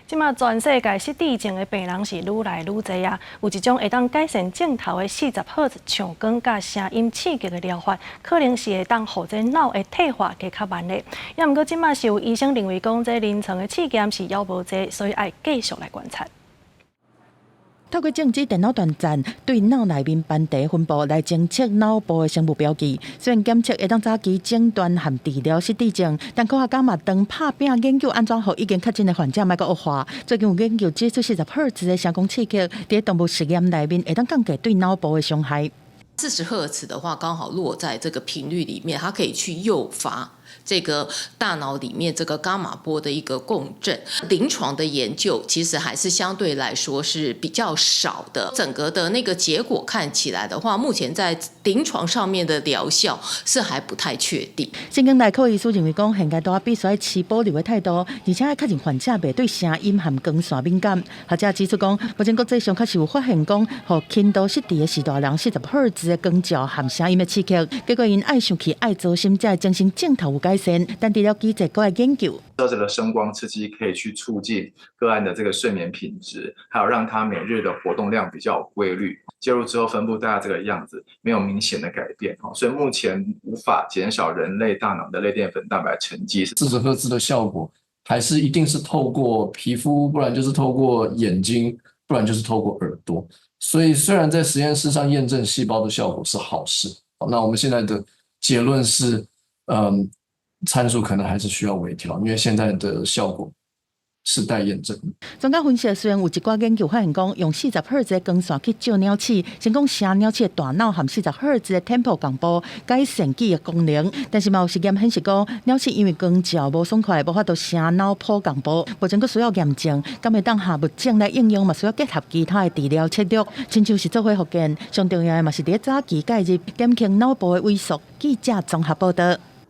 即马全世界失智症的病人是愈来愈多啊，有一种会当改善镜头的40赫兹唱光甲声音刺激的疗法，可能是会当让这脑的退化加较慢的。也毋过即马是有医生认为讲，这临床的试验是遥无济，所以爱继续来观察。透过静止电脑断层对脑内面斑地分布来侦测脑部的生物标记，虽然检测会当早期诊断和治疗失智症，但科学家嘛当拍拼研究安怎让已经确诊的患者莫个恶化。最近有研究指出40赫兹的声光刺激，在动物实验内面会当降低对脑部的伤害。40赫兹的话，刚好落在这个频率里面，它可以去诱发这个大脑里面这个伽马波的一个共振。临床的研究其实还是相对来说是比较少的，整个的那个结果看起来的话，目前在临床上面的疗效是还不太确定。神经内科医师认为讲，现阶段必须要持保留的态度，而且要确认患者袂对声音和光线敏感。学者指出讲，目前国际上确实有发现讲，互轻度失智的时大人40赫兹的光照和声音的刺激，结果因爱上去爱做心，才精神镜头有改善，但治疗机制还在研究。这的声光刺激可以去促进个案的这个睡眠品质，还有让他每日的活动量比较有规律。介入之后分布大概这个样子，没有明显的改变，所以目前无法减少人类大脑的类淀粉蛋白沉积。40赫兹的效果还是一定是透过皮肤，不然就是透过眼睛，不然就是透过耳朵。所以虽然在实验室上验证细胞的效果是好事，那我们现在的结论是，参数可能还是需要微调，因为现在的效果是待验证。专家分析，虽然有一寡研究发现讲，用40赫兹的光线去照鸟鼠，成功使鸟鼠的大脑和40赫兹的 tempo 共步，改善记忆功能。但是嘛有实验显示讲，鸟鼠因为光照无爽快，无法度声脑波共步，目前佫需要验证，敢会当下物证来应用嘛？需要结合其他的治疗策略，亲像是做伙复健。上重要的嘛是伫早期介入，减轻脑部的萎缩。记者综合报道。